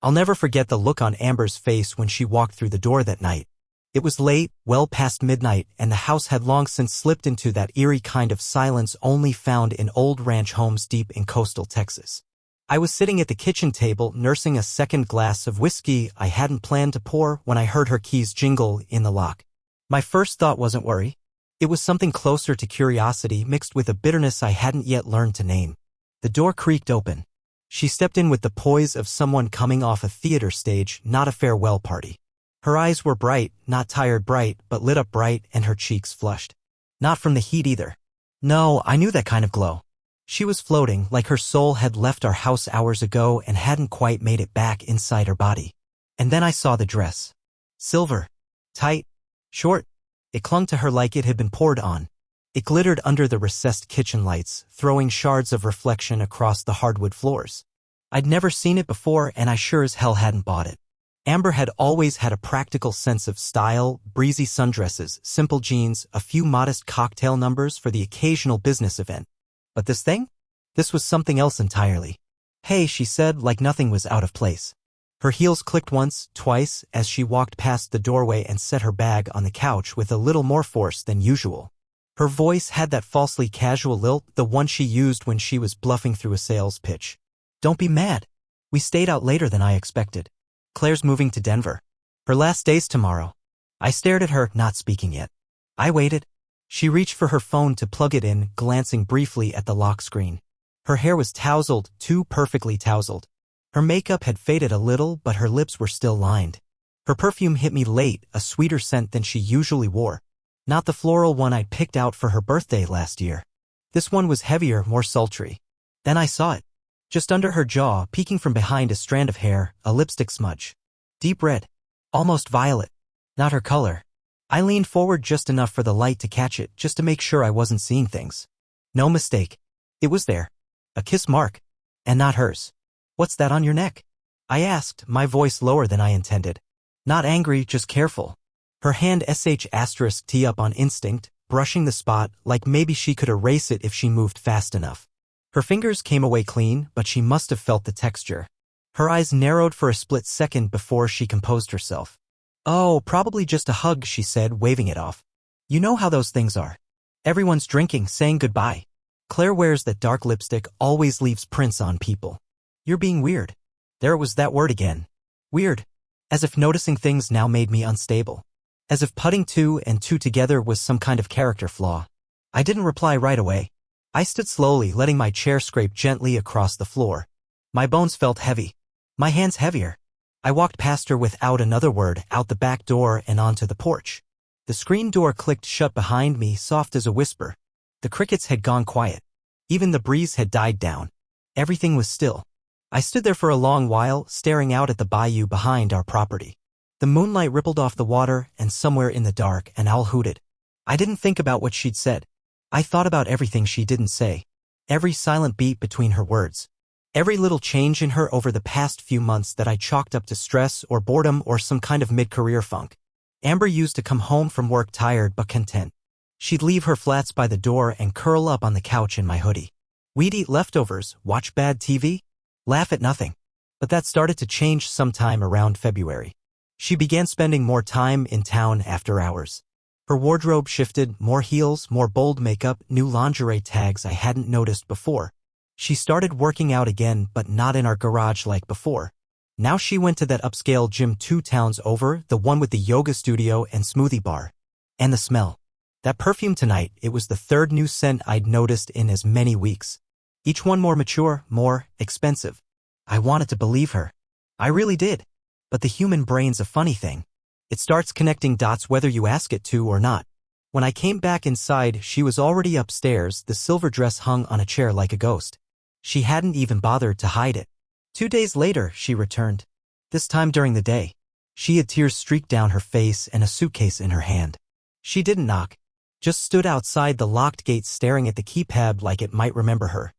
I'll never forget the look on Amber's face when she walked through the door that night. It was late, well past midnight, and the house had long since slipped into that eerie kind of silence only found in old ranch homes deep in coastal Texas. I was sitting at the kitchen table nursing a second glass of whiskey I hadn't planned to pour when I heard her keys jingle in the lock. My first thought wasn't worry. It was something closer to curiosity mixed with a bitterness I hadn't yet learned to name. The door creaked open. She stepped in with the poise of someone coming off a theater stage, not a farewell party. Her eyes were bright, not tired bright, but lit up bright, and her cheeks flushed. Not from the heat either. No, I knew that kind of glow. She was floating, like her soul had left our house hours ago and hadn't quite made it back inside her body. And then I saw the dress. Silver. Tight. Short. It clung to her like it had been poured on. It glittered under the recessed kitchen lights, throwing shards of reflection across the hardwood floors. I'd never seen it before, and I sure as hell hadn't bought it. Amber had always had a practical sense of style, breezy sundresses, simple jeans, a few modest cocktail numbers for the occasional business event. But this thing? This was something else entirely. Hey, she said, like nothing was out of place. Her heels clicked once, twice, as she walked past the doorway and set her bag on the couch with a little more force than usual. Her voice had that falsely casual lilt, the one she used when she was bluffing through a sales pitch. Don't be mad. We stayed out later than I expected. Claire's moving to Denver. Her last day's tomorrow. I stared at her, not speaking yet. I waited. She reached for her phone to plug it in, glancing briefly at the lock screen. Her hair was tousled, too perfectly tousled. Her makeup had faded a little, but her lips were still lined. Her perfume hit me late, a sweeter scent than she usually wore. Not the floral one I'd picked out for her birthday last year. This one was heavier, more sultry. Then I saw it. Just under her jaw, peeking from behind a strand of hair, a lipstick smudge. Deep red. Almost violet. Not her color. I leaned forward just enough for the light to catch it, just to make sure I wasn't seeing things. No mistake. It was there. A kiss mark. And not hers. What's that on your neck? I asked, my voice lower than I intended. Not angry, just careful. Her hand *T up on instinct, brushing the spot like maybe she could erase it if she moved fast enough. Her fingers came away clean, but she must have felt the texture. Her eyes narrowed for a split second before she composed herself. Oh, probably just a hug, she said, waving it off. You know how those things are. Everyone's drinking, saying goodbye. Claire wears that dark lipstick, always leaves prints on people. You're being weird. There was that word again. Weird. As if noticing things now made me unstable. As if putting two and two together was some kind of character flaw. I didn't reply right away. I stood slowly, letting my chair scrape gently across the floor. My bones felt heavy. My hands heavier. I walked past her without another word, out the back door and onto the porch. The screen door clicked shut behind me, soft as a whisper. The crickets had gone quiet. Even the breeze had died down. Everything was still. I stood there for a long while, staring out at the bayou behind our property. The moonlight rippled off the water, and somewhere in the dark, an owl hooted. I didn't think about what she'd said. I thought about everything she didn't say. Every silent beat between her words. Every little change in her over the past few months that I chalked up to stress or boredom or some kind of mid-career funk. Amber used to come home from work tired but content. She'd leave her flats by the door and curl up on the couch in my hoodie. We'd eat leftovers, watch bad TV, laugh at nothing. But that started to change sometime around February. She began spending more time in town after hours. Her wardrobe shifted, more heels, more bold makeup, new lingerie tags I hadn't noticed before. She started working out again, but not in our garage like before. Now she went to that upscale gym 2 towns over, the one with the yoga studio and smoothie bar. And the smell. That perfume tonight, it was the third new scent I'd noticed in as many weeks. Each one more mature, more expensive. I wanted to believe her. I really did. But the human brain's a funny thing. It starts connecting dots whether you ask it to or not. When I came back inside, she was already upstairs, the silver dress hung on a chair like a ghost. She hadn't even bothered to hide it. 2 days later, she returned. This time during the day. She had tears streaked down her face and a suitcase in her hand. She didn't knock. Just stood outside the locked gate staring at the keypad like it might remember her.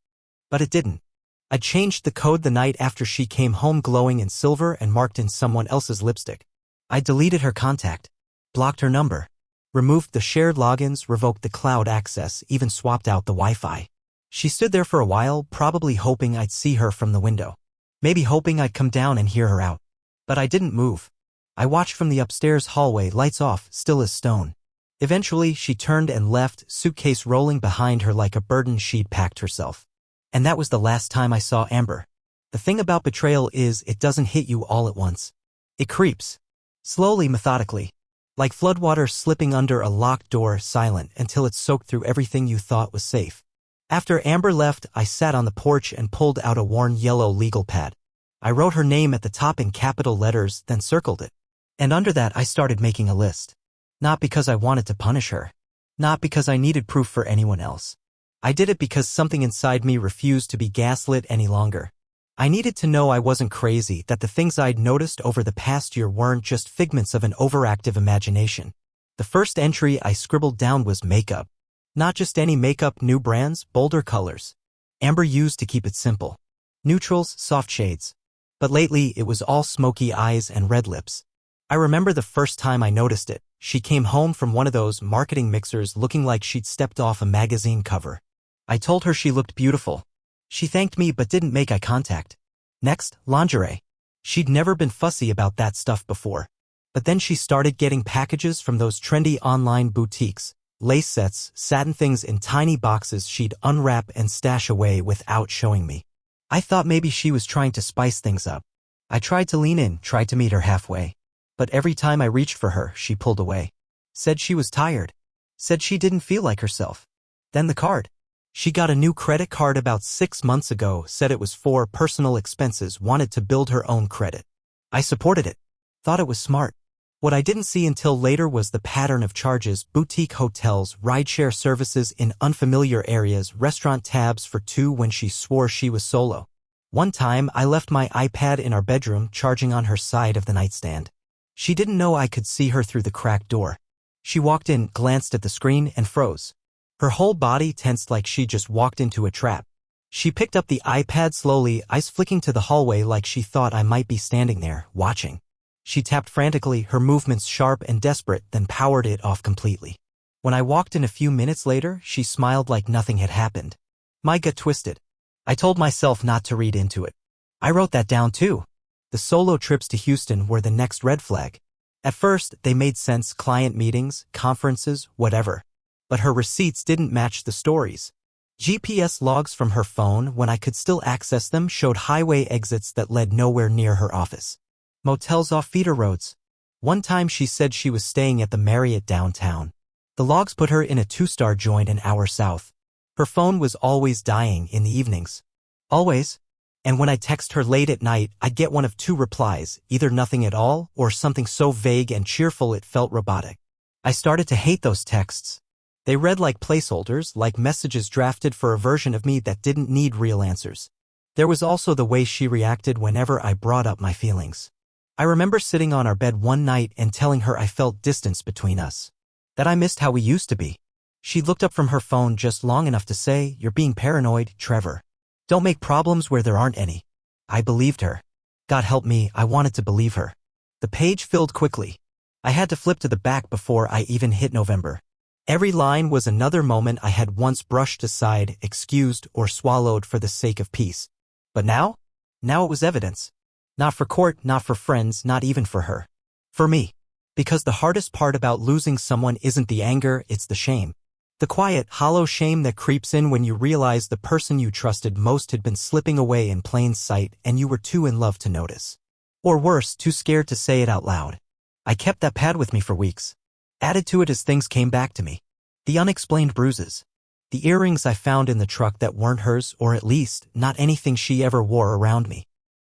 But it didn't. I changed the code the night after she came home glowing in silver and marked in someone else's lipstick. I deleted her contact, blocked her number, removed the shared logins, revoked the cloud access, even swapped out the Wi-Fi. She stood there for a while, probably hoping I'd see her from the window. maybe hoping I'd come down and hear her out. But I didn't move. I watched from the upstairs hallway, lights off, still as stone. Eventually, she turned and left, suitcase rolling behind her like a burden she'd packed herself. And that was the last time I saw Amber. The thing about betrayal is it doesn't hit you all at once. It creeps. Slowly, methodically. Like floodwater slipping under a locked door, silent until it soaked through everything you thought was safe. After Amber left, I sat on the porch and pulled out a worn yellow legal pad. I wrote her name at the top in capital letters, then circled it. And under that I started making a list. Not because I wanted to punish her. Not because I needed proof for anyone else. I did it because something inside me refused to be gaslit any longer. I needed to know I wasn't crazy, that the things I'd noticed over the past year weren't just figments of an overactive imagination. The first entry I scribbled down was makeup. Not just any makeup, new brands, bolder colors. Amber used to keep it simple. Neutrals, soft shades. But lately it was all smoky eyes and red lips. I remember the first time I noticed it. She came home from one of those marketing mixers looking like she'd stepped off a magazine cover. I told her she looked beautiful. She thanked me but didn't make eye contact. Next, lingerie. She'd never been fussy about that stuff before. But then she started getting packages from those trendy online boutiques. Lace sets, satin things in tiny boxes she'd unwrap and stash away without showing me. I thought maybe she was trying to spice things up. I tried to lean in, tried to meet her halfway. But every time I reached for her, she pulled away. Said she was tired. Said she didn't feel like herself. Then the card. She got a new credit card about 6 months ago, said it was for personal expenses, wanted to build her own credit. I supported it. Thought it was smart. What I didn't see until later was the pattern of charges: boutique hotels, rideshare services in unfamiliar areas, restaurant tabs for two when she swore she was solo. One time, I left my iPad in our bedroom charging on her side of the nightstand. She didn't know I could see her through the cracked door. She walked in, glanced at the screen, and froze. Her whole body tensed like she just walked into a trap. She picked up the iPad slowly, eyes flicking to the hallway like she thought I might be standing there, watching. She tapped frantically, her movements sharp and desperate, then powered it off completely. When I walked in a few minutes later, she smiled like nothing had happened. My gut twisted. I told myself not to read into it. I wrote that down too. The solo trips to Houston were the next red flag. At first, they made sense: client meetings, conferences, whatever. But her receipts didn't match the stories. GPS logs from her phone, when I could still access them, showed highway exits that led nowhere near her office. Motels off feeder roads. One time she said she was staying at the Marriott downtown. The logs put her in a 2-star joint an hour south. Her phone was always dying in the evenings. Always. And when I text her late at night, I'd get one of two replies, either nothing at all or something so vague and cheerful it felt robotic. I started to hate those texts. They read like placeholders, like messages drafted for a version of me that didn't need real answers. There was also the way she reacted whenever I brought up my feelings. I remember sitting on our bed one night and telling her I felt distance between us. That I missed how we used to be. She looked up from her phone just long enough to say, "You're being paranoid, Trevor. Don't make problems where there aren't any." I believed her. God help me, I wanted to believe her. The page filled quickly. I had to flip to the back before I even hit November. Every line was another moment I had once brushed aside, excused, or swallowed for the sake of peace. But now? Now it was evidence. Not for court, not for friends, not even for her. For me. Because the hardest part about losing someone isn't the anger, it's the shame. The quiet, hollow shame that creeps in when you realize the person you trusted most had been slipping away in plain sight and you were too in love to notice. Or worse, too scared to say it out loud. I kept that pad with me for weeks. Added to it as things came back to me. The unexplained bruises. The earrings I found in the truck that weren't hers, or at least, not anything she ever wore around me.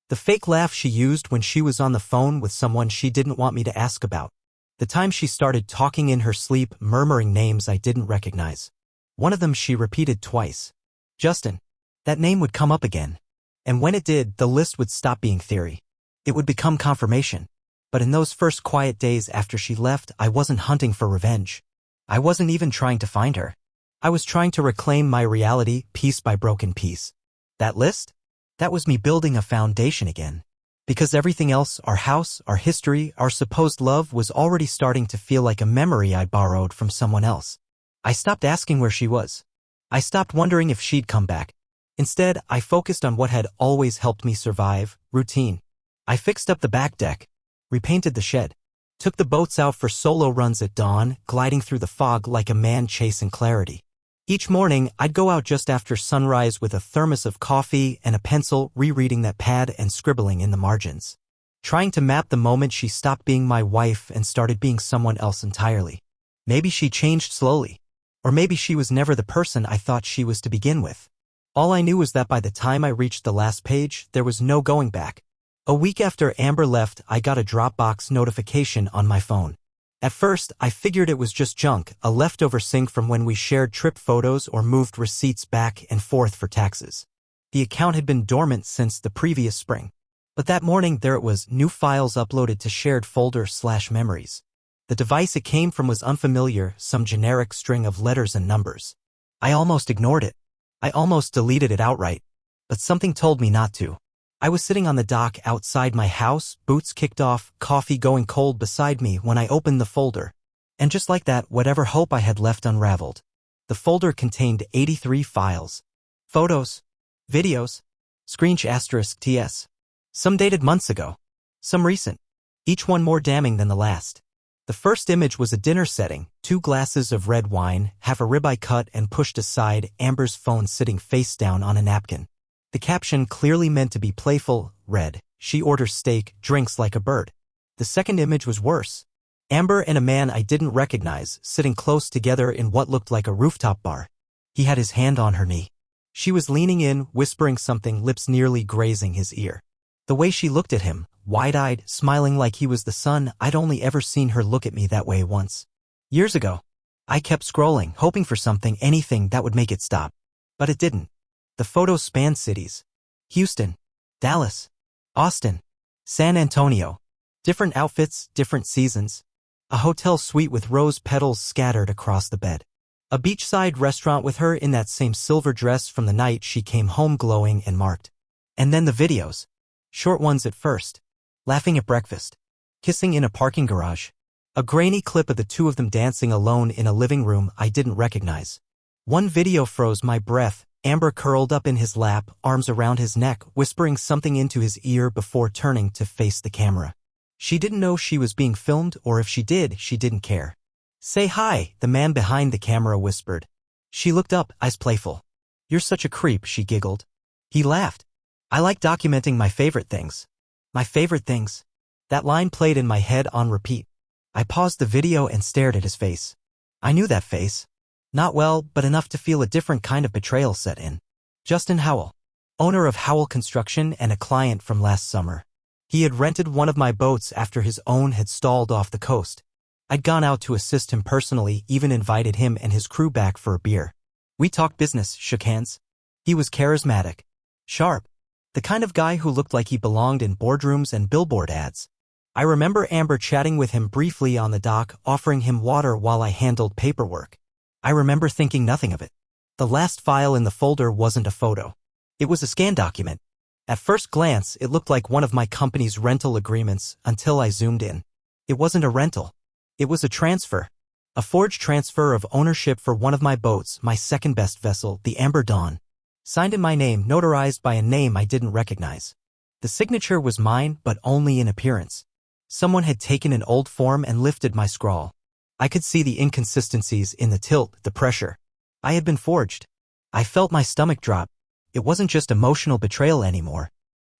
The fake laugh she used when she was on the phone with someone she didn't want me to ask about. The time she started talking in her sleep, murmuring names I didn't recognize. One of them she repeated twice. Justin. That name would come up again. And when it did, the list would stop being theory. It would become confirmation. But in those first quiet days after she left, I wasn't hunting for revenge. I wasn't even trying to find her. I was trying to reclaim my reality, piece by broken piece. That list? That was me building a foundation again. Because everything else, our house, our history, our supposed love, was already starting to feel like a memory I'd borrowed from someone else. I stopped asking where she was. I stopped wondering if she'd come back. Instead, I focused on what had always helped me survive: routine. I fixed up the back deck, repainted the shed, took the boats out for solo runs at dawn, gliding through the fog like a man chasing clarity. Each morning, I'd go out just after sunrise with a thermos of coffee and a pencil, rereading that pad and scribbling in the margins, trying to map the moment she stopped being my wife and started being someone else entirely. Maybe she changed slowly, or maybe she was never the person I thought she was to begin with. All I knew was that by the time I reached the last page, there was no going back. A week after Amber left, I got a Dropbox notification on my phone. At first, I figured it was just junk, a leftover sync from when we shared trip photos or moved receipts back and forth for taxes. The account had been dormant since the previous spring. But that morning, there it was, new files uploaded to shared folder/memories. The device it came from was unfamiliar, some generic string of letters and numbers. I almost ignored it. I almost deleted it outright. But something told me not to. I was sitting on the dock outside my house, boots kicked off, coffee going cold beside me when I opened the folder. And just like that, whatever hope I had left unraveled. The folder contained 83 files. Photos, videos, *TS. Some dated months ago. Some recent. Each one more damning than the last. The first image was a dinner setting, 2 glasses of red wine, half a ribeye cut and pushed aside, Amber's phone sitting face down on a napkin. The caption clearly meant to be playful, read, "She orders steak, drinks like a bird." The second image was worse. Amber and a man I didn't recognize, sitting close together in what looked like a rooftop bar. He had his hand on her knee. She was leaning in, whispering something, lips nearly grazing his ear. The way she looked at him, wide-eyed, smiling like he was the sun, I'd only ever seen her look at me that way once. Years ago. I kept scrolling, hoping for something, anything that would make it stop. But it didn't. The photos spanned cities. Houston, Dallas, Austin, San Antonio. Different outfits, different seasons. A hotel suite with rose petals scattered across the bed. A beachside restaurant with her in that same silver dress from the night she came home, glowing and marked. And then the videos. Short ones at first. Laughing at breakfast. Kissing in a parking garage. A grainy clip of the two of them dancing alone in a living room I didn't recognize. One video froze my breath. Amber curled up in his lap, arms around his neck, whispering something into his ear before turning to face the camera. She didn't know she was being filmed, or if she did, she didn't care. "Say hi," the man behind the camera whispered. She looked up, eyes playful. "You're such a creep," she giggled. He laughed. "I like documenting my favorite things." My favorite things. That line played in my head on repeat. I paused the video and stared at his face. I knew that face. Not well, but enough to feel a different kind of betrayal set in. Justin Howell, owner of Howell Construction and a client from last summer. He had rented one of my boats after his own had stalled off the coast. I'd gone out to assist him personally, even invited him and his crew back for a beer. We talked business, shook hands. He was charismatic, sharp, the kind of guy who looked like he belonged in boardrooms and billboard ads. I remember Amber chatting with him briefly on the dock, offering him water while I handled paperwork. I remember thinking nothing of it. The last file in the folder wasn't a photo. It was a scan document. At first glance, it looked like one of my company's rental agreements until I zoomed in. It wasn't a rental. It was a transfer. A forged transfer of ownership for one of my boats, my second best vessel, the Amber Dawn. Signed in my name, notarized by a name I didn't recognize. The signature was mine, but only in appearance. Someone had taken an old form and lifted my scrawl. I could see the inconsistencies in the tilt, the pressure. I had been forged. I felt my stomach drop. It wasn't just emotional betrayal anymore.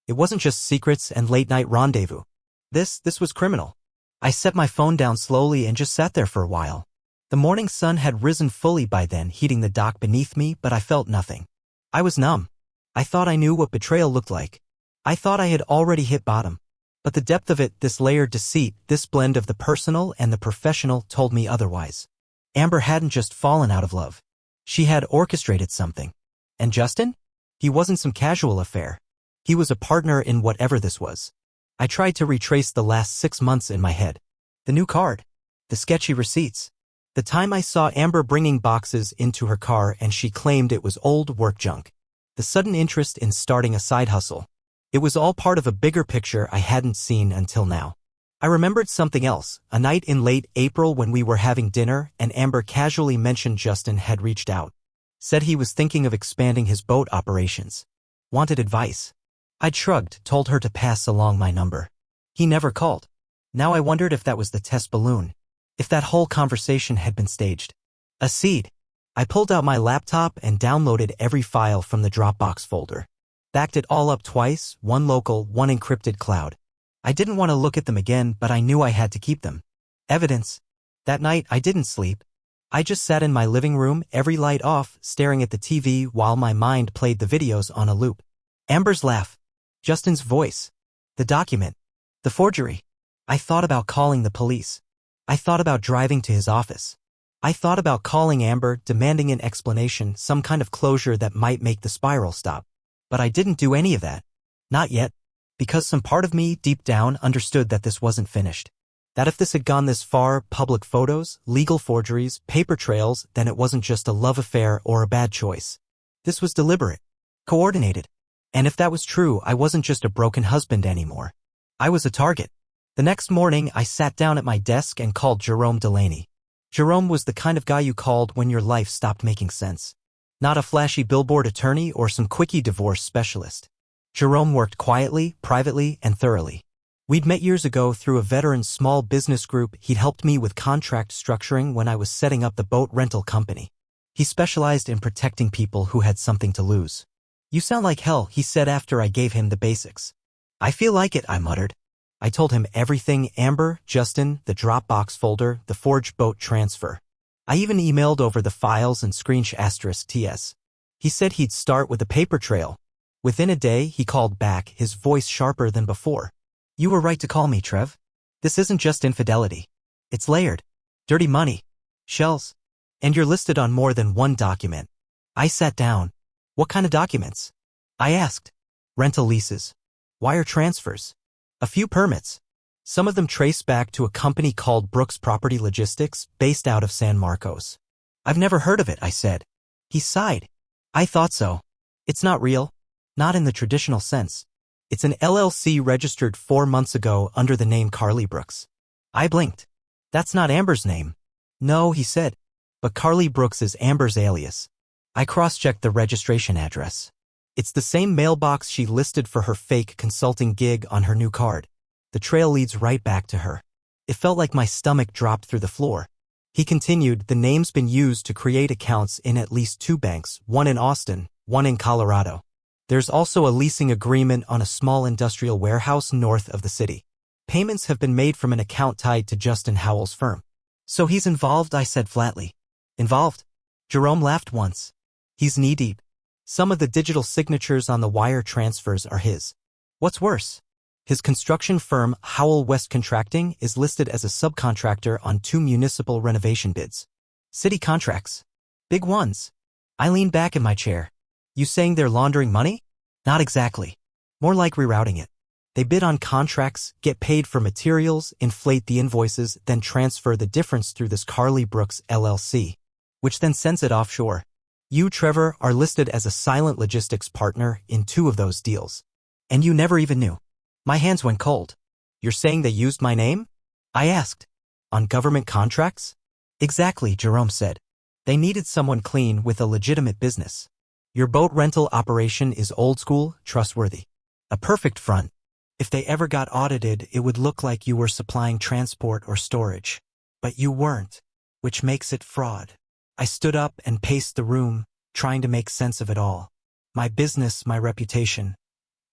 It wasn't just secrets and late-night rendezvous. This was criminal. I set my phone down slowly and just sat there for a while. The morning sun had risen fully by then, heating the dock beneath me, but I felt nothing. I was numb. I thought I knew what betrayal looked like. I thought I had already hit bottom. But the depth of it, this layered deceit, this blend of the personal and the professional, told me otherwise. Amber hadn't just fallen out of love. She had orchestrated something. And Justin? He wasn't some casual affair. He was a partner in whatever this was. I tried to retrace the last 6 months in my head. The new card. The sketchy receipts. The time I saw Amber bringing boxes into her car and she claimed it was old work junk. The sudden interest in starting a side hustle. It was all part of a bigger picture I hadn't seen until now. I remembered something else, a night in late April when we were having dinner and Amber casually mentioned Justin had reached out. Said he was thinking of expanding his boat operations. Wanted advice. I'd shrugged, told her to pass along my number. He never called. Now I wondered if that was the test balloon. If that whole conversation had been staged. A seed. I pulled out my laptop and downloaded every file from the Dropbox folder. Backed it all up twice, one local, one encrypted cloud. I didn't want to look at them again, but I knew I had to keep them. Evidence. That night, I didn't sleep. I just sat in my living room, every light off, staring at the TV while my mind played the videos on a loop. Amber's laugh. Justin's voice. The document. The forgery. I thought about calling the police. I thought about driving to his office. I thought about calling Amber, demanding an explanation, some kind of closure that might make the spiral stop. But I didn't do any of that. Not yet. Because some part of me, deep down, understood that this wasn't finished. That if this had gone this far, public photos, legal forgeries, paper trails, then it wasn't just a love affair or a bad choice. This was deliberate. Coordinated. And if that was true, I wasn't just a broken husband anymore. I was a target. The next morning, I sat down at my desk and called Jerome Delaney. Jerome was the kind of guy you called when your life stopped making sense. Not a flashy billboard attorney or some quickie divorce specialist. Jerome worked quietly, privately, and thoroughly. We'd met years ago through a veteran small business group. He'd helped me with contract structuring when I was setting up the boat rental company. He specialized in protecting people who had something to lose. You sound like hell, he said after I gave him the basics. I feel like it, I muttered. I told him everything: Amber, Justin, the Dropbox folder, the forged boat transfer. I even emailed over the files and screenshot *TS. He said he'd start with a paper trail. Within a day, he called back, his voice sharper than before. You were right to call me, Trev. This isn't just infidelity. It's layered. Dirty money. Shells. And you're listed on more than one document. I sat down. What kind of documents? I asked. Rental leases. Wire transfers. A few permits. Some of them trace back to a company called Brooks Property Logistics, based out of San Marcos. I've never heard of it, I said. He sighed. I thought so. It's not real. Not in the traditional sense. It's an LLC registered 4 months ago under the name Carly Brooks. I blinked. That's not Amber's name. No, he said. But Carly Brooks is Amber's alias. I cross-checked the registration address. It's the same mailbox she listed for her fake consulting gig on her new card. The trail leads right back to her. It felt like my stomach dropped through the floor. He continued, the name's been used to create accounts in at least 2 banks, one in Austin, one in Colorado. There's also a leasing agreement on a small industrial warehouse north of the city. Payments have been made from an account tied to Justin Howell's firm. So he's involved, I said flatly. Involved? Jerome laughed once. He's knee-deep. Some of the digital signatures on the wire transfers are his. What's worse? His construction firm, Howell West Contracting, is listed as a subcontractor on 2 municipal renovation bids. City contracts. Big ones. I leaned back in my chair. You saying they're laundering money? Not exactly. More like rerouting it. They bid on contracts, get paid for materials, inflate the invoices, then transfer the difference through this Carly Brooks LLC, which then sends it offshore. You, Trevor, are listed as a silent logistics partner in 2 of those deals. And you never even knew. My hands went cold. You're saying they used my name? I asked. On government contracts? Exactly, Jerome said. They needed someone clean with a legitimate business. Your boat rental operation is old school, trustworthy. A perfect front. If they ever got audited, it would look like you were supplying transport or storage. But you weren't, which makes it fraud. I stood up and paced the room, trying to make sense of it all. My business, my reputation,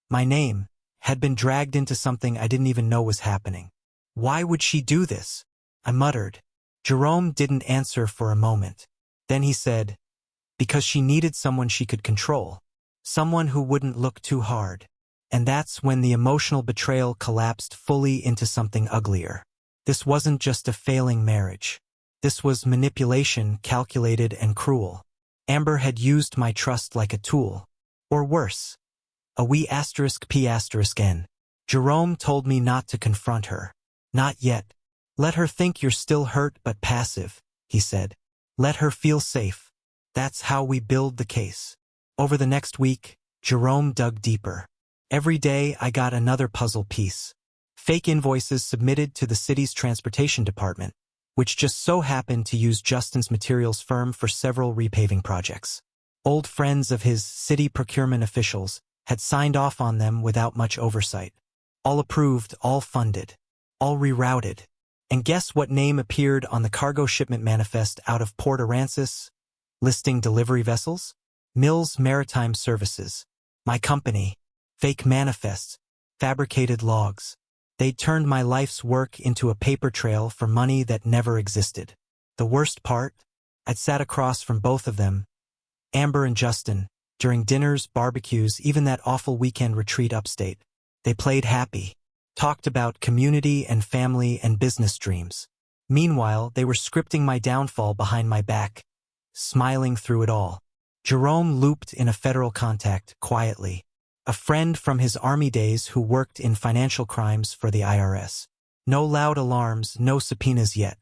my name, had been dragged into something I didn't even know was happening. Why would she do this? I muttered. Jerome didn't answer for a moment. Then he said, because she needed someone she could control. Someone who wouldn't look too hard. And that's when the emotional betrayal collapsed fully into something uglier. This wasn't just a failing marriage. This was manipulation, calculated and cruel. Amber had used my trust like a tool. Or worse. A wee *P***N. Jerome told me not to confront her. Not yet. Let her think you're still hurt but passive, he said. Let her feel safe. That's how we build the case. Over the next week, Jerome dug deeper. Every day I got another puzzle piece. Fake invoices submitted to the city's transportation department, which just so happened to use Justin's materials firm for several repaving projects. Old friends of his, city procurement officials, had signed off on them without much oversight. All approved, all funded, all rerouted. And guess what name appeared on the cargo shipment manifest out of Port Aransas? Listing delivery vessels? Mills Maritime Services. My company. Fake manifests. Fabricated logs. They'd turned my life's work into a paper trail for money that never existed. The worst part? I'd sat across from both of them, Amber and Justin, during dinners, barbecues, even that awful weekend retreat upstate. They played happy, talked about community and family and business dreams. Meanwhile, they were scripting my downfall behind my back, smiling through it all. Jerome looped in a federal contact, quietly. A friend from his army days who worked in financial crimes for the IRS. No loud alarms, no subpoenas yet.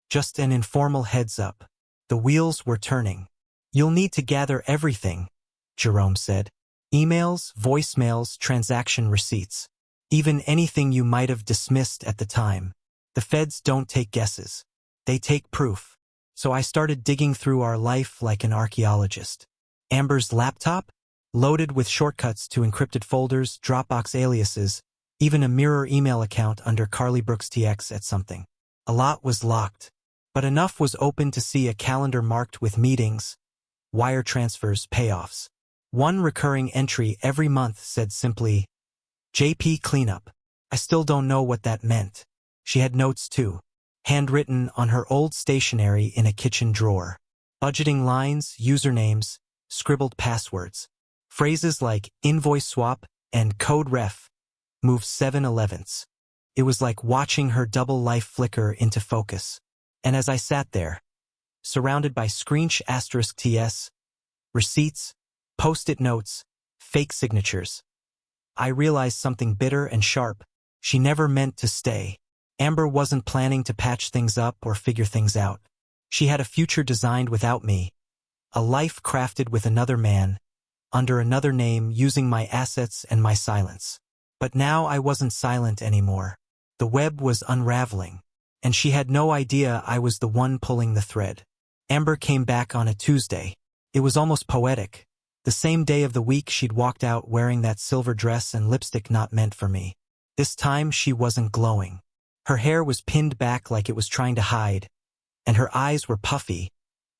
Just an informal heads up. The wheels were turning. You'll need to gather everything, Jerome said. Emails, voicemails, transaction receipts. Even anything you might have dismissed at the time. The feds don't take guesses. They take proof. So I started digging through our life like an archaeologist. Amber's laptop? Loaded with shortcuts to encrypted folders, Dropbox aliases, even a mirror email account under Carly Brooks TX at something. A lot was locked, but enough was open to see a calendar marked with meetings, wire transfers, payoffs. One recurring entry every month said simply, JP Cleanup. I still don't know what that meant. She had notes too, handwritten on her old stationery in a kitchen drawer. Budgeting lines, usernames, scribbled passwords. Phrases like invoice swap and code ref, move 7/11. It was like watching her double life flicker into focus. And as I sat there, surrounded by screensh *TS, receipts, post-it notes, fake signatures, I realized something bitter and sharp. She never meant to stay. Amber wasn't planning to patch things up or figure things out. She had a future designed without me, a life crafted with another man, under another name, using my assets and my silence. But now I wasn't silent anymore. The web was unraveling, and she had no idea I was the one pulling the thread. Amber came back on a Tuesday. It was almost poetic. The same day of the week she'd walked out wearing that silver dress and lipstick not meant for me. This time she wasn't glowing. Her hair was pinned back like it was trying to hide, and her eyes were puffy,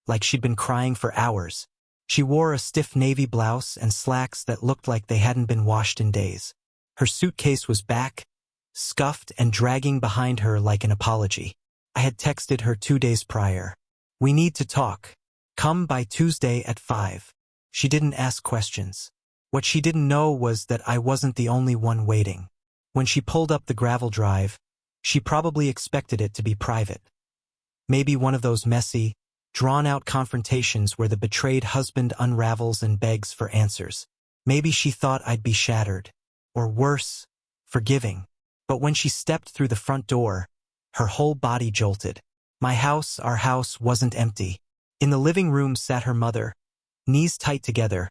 like she'd been crying for hours. She wore a stiff navy blouse and slacks that looked like they hadn't been washed in days. Her suitcase was back, scuffed and dragging behind her like an apology. I had texted her 2 days prior. We need to talk. Come by Tuesday at 5. She didn't ask questions. What she didn't know was that I wasn't the only one waiting. When she pulled up the gravel drive, she probably expected it to be private. Maybe one of those messy, drawn-out confrontations where the betrayed husband unravels and begs for answers. Maybe she thought I'd be shattered, or worse, forgiving. But when she stepped through the front door, her whole body jolted. Our house wasn't empty. In the living room sat her mother, knees tight together,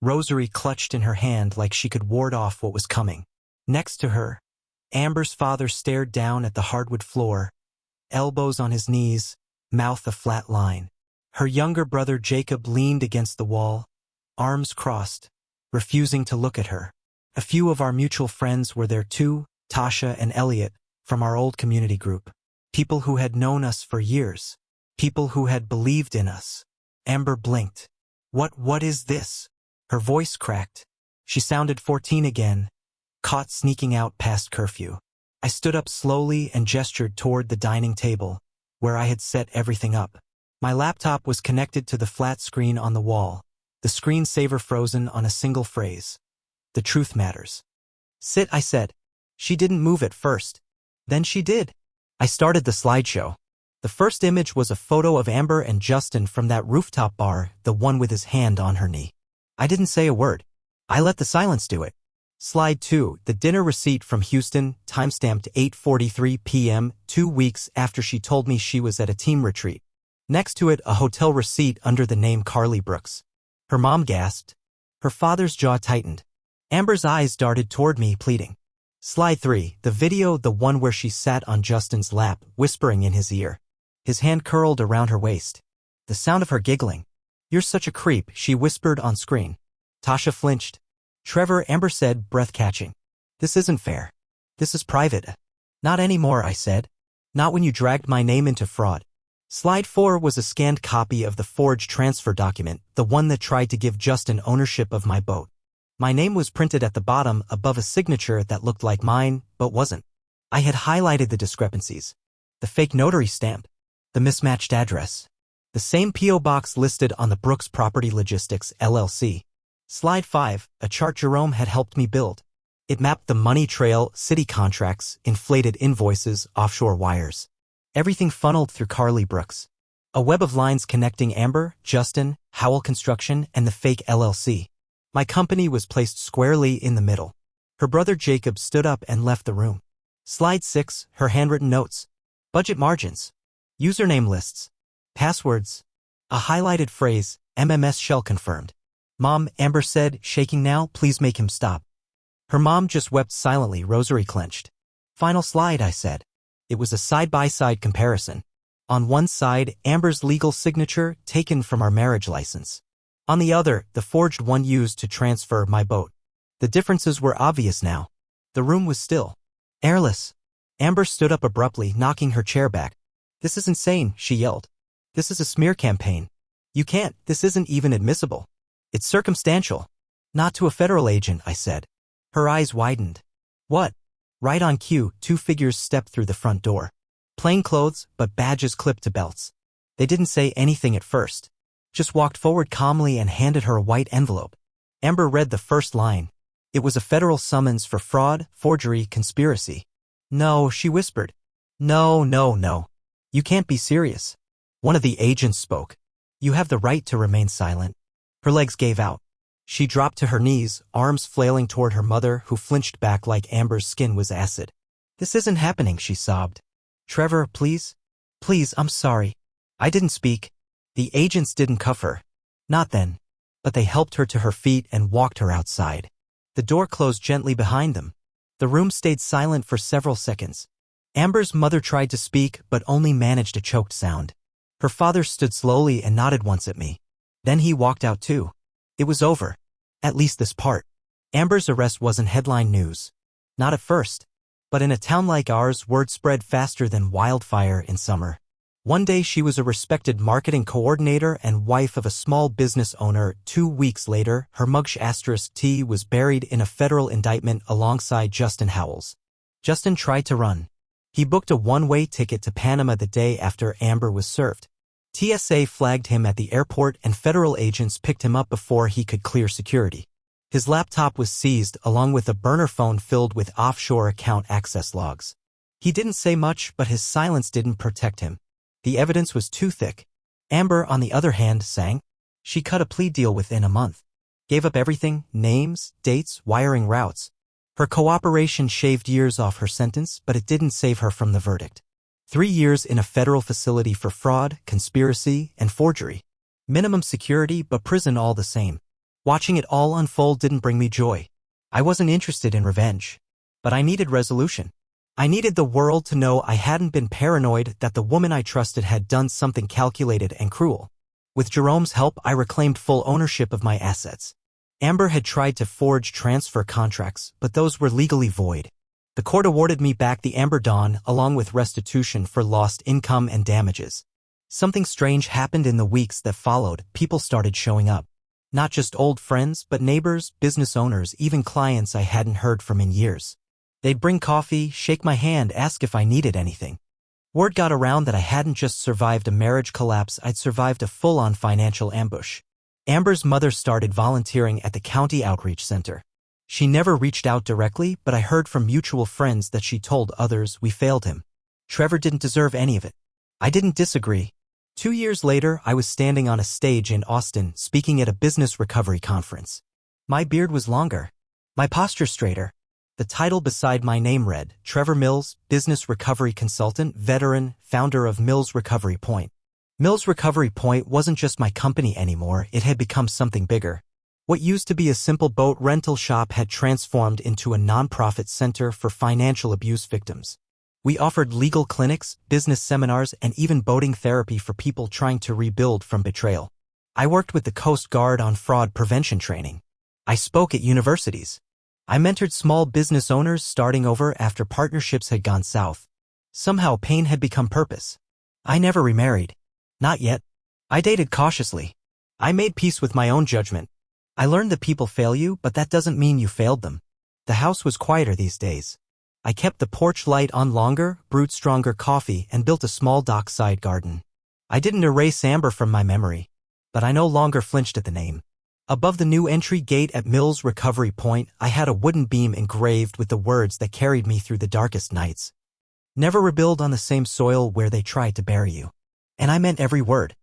rosary clutched in her hand like she could ward off what was coming. Next to her, Amber's father stared down at the hardwood floor, elbows on his knees, mouth a flat line. Her younger brother Jacob leaned against the wall, arms crossed, refusing to look at her. A few of our mutual friends were there too, Tasha and Elliot, from our old community group. People who had known us for years. People who had believed in us. Amber blinked. What is this? Her voice cracked. She sounded 14 again, caught sneaking out past curfew. I stood up slowly and gestured toward the dining table, where I had set everything up. My laptop was connected to the flat screen on the wall, the screensaver frozen on a single phrase. The truth matters. Sit, I said. She didn't move at first. Then she did. I started the slideshow. The first image was a photo of Amber and Justin from that rooftop bar, the one with his hand on her knee. I didn't say a word. I let the silence do it. Slide 2, the dinner receipt from Houston, timestamped 8:43 p.m., 2 weeks after she told me she was at a team retreat. Next to it, a hotel receipt under the name Carly Brooks. Her mom gasped. Her father's jaw tightened. Amber's eyes darted toward me, pleading. Slide 3, the video, the one where she sat on Justin's lap, whispering in his ear. His hand curled around her waist. The sound of her giggling. You're such a creep, she whispered on screen. Tasha flinched. Trevor, Amber said, breath-catching. This isn't fair. This is private. Not anymore, I said. Not when you dragged my name into fraud. Slide 4 was a scanned copy of the forged transfer document, the one that tried to give Justin ownership of my boat. My name was printed at the bottom above a signature that looked like mine, but wasn't. I had highlighted the discrepancies. The fake notary stamp. The mismatched address. The same P.O. box listed on the Brooks Property Logistics, LLC. Slide 5, a chart Jerome had helped me build. It mapped the money trail, city contracts, inflated invoices, offshore wires. Everything funneled through Carly Brooks. A web of lines connecting Amber, Justin, Howell Construction, and the fake LLC. My company was placed squarely in the middle. Her brother Jacob stood up and left the room. Slide 6, her handwritten notes. Budget margins. Username lists. Passwords. A highlighted phrase, MMS shell confirmed. Mom, Amber said, shaking now, please make him stop. Her mom just wept silently, rosary clenched. Final slide, I said. It was a side-by-side comparison. On one side, Amber's legal signature, taken from our marriage license. On the other, the forged one used to transfer my boat. The differences were obvious now. The room was still. Airless. Amber stood up abruptly, knocking her chair back. This is insane, she yelled. This is a smear campaign. You can't, this isn't even admissible. It's circumstantial. Not to a federal agent, I said. Her eyes widened. What? Right on cue, 2 figures stepped through the front door. Plain clothes, but badges clipped to belts. They didn't say anything at first. Just walked forward calmly and handed her a white envelope. Amber read the first line. It was a federal summons for fraud, forgery, conspiracy. No, she whispered. No, no, no. You can't be serious. One of the agents spoke. You have the right to remain silent. Her legs gave out. She dropped to her knees, arms flailing toward her mother, who flinched back like Amber's skin was acid. This isn't happening, she sobbed. Trevor, please? Please, I'm sorry. I didn't speak. The agents didn't cuff her. Not then. But they helped her to her feet and walked her outside. The door closed gently behind them. The room stayed silent for several seconds. Amber's mother tried to speak, but only managed a choked sound. Her father stood slowly and nodded once at me. Then he walked out too. It was over. At least this part. Amber's arrest wasn't headline news. Not at first. But in a town like ours, word spread faster than wildfire in summer. One day she was a respected marketing coordinator and wife of a small business owner. 2 weeks later, her mugshot T was buried in a federal indictment alongside Justin Howell's. Justin tried to run. He booked a one-way ticket to Panama the day after Amber was served. TSA flagged him at the airport and federal agents picked him up before he could clear security. His laptop was seized along with a burner phone filled with offshore account access logs. He didn't say much, but his silence didn't protect him. The evidence was too thick. Amber, on the other hand, sang. She cut a plea deal within a month. Gave up everything, names, dates, wiring routes. Her cooperation shaved years off her sentence, but it didn't save her from the verdict. 3 years in a federal facility for fraud, conspiracy, and forgery. Minimum security, but prison all the same. Watching it all unfold didn't bring me joy. I wasn't interested in revenge. But I needed resolution. I needed the world to know I hadn't been paranoid, that the woman I trusted had done something calculated and cruel. With Jerome's help, I reclaimed full ownership of my assets. Amber had tried to forge transfer contracts, but those were legally void. The court awarded me back the Amber Dawn along with restitution for lost income and damages. Something strange happened in the weeks that followed. People started showing up. Not just old friends, but neighbors, business owners, even clients I hadn't heard from in years. They'd bring coffee, shake my hand, ask if I needed anything. Word got around that I hadn't just survived a marriage collapse, I'd survived a full-on financial ambush. Amber's mother started volunteering at the county outreach center. She never reached out directly, but I heard from mutual friends that she told others we failed him. Trevor didn't deserve any of it. I didn't disagree. 2 years later, I was standing on a stage in Austin, speaking at a business recovery conference. My beard was longer. My posture straighter. The title beside my name read, Trevor Mills, Business Recovery Consultant, Veteran, Founder of Mills Recovery Point. Mills Recovery Point wasn't just my company anymore, it had become something bigger. What used to be a simple boat rental shop had transformed into a nonprofit center for financial abuse victims. We offered legal clinics, business seminars, and even boating therapy for people trying to rebuild from betrayal. I worked with the Coast Guard on fraud prevention training. I spoke at universities. I mentored small business owners starting over after partnerships had gone south. Somehow pain had become purpose. I never remarried. Not yet. I dated cautiously. I made peace with my own judgment. I learned that people fail you, but that doesn't mean you failed them. The house was quieter these days. I kept the porch light on longer, brewed stronger coffee, and built a small dockside garden. I didn't erase Amber from my memory, but I no longer flinched at the name. Above the new entry gate at Mills Recovery Point, I had a wooden beam engraved with the words that carried me through the darkest nights. Never rebuild on the same soil where they tried to bury you. And I meant every word.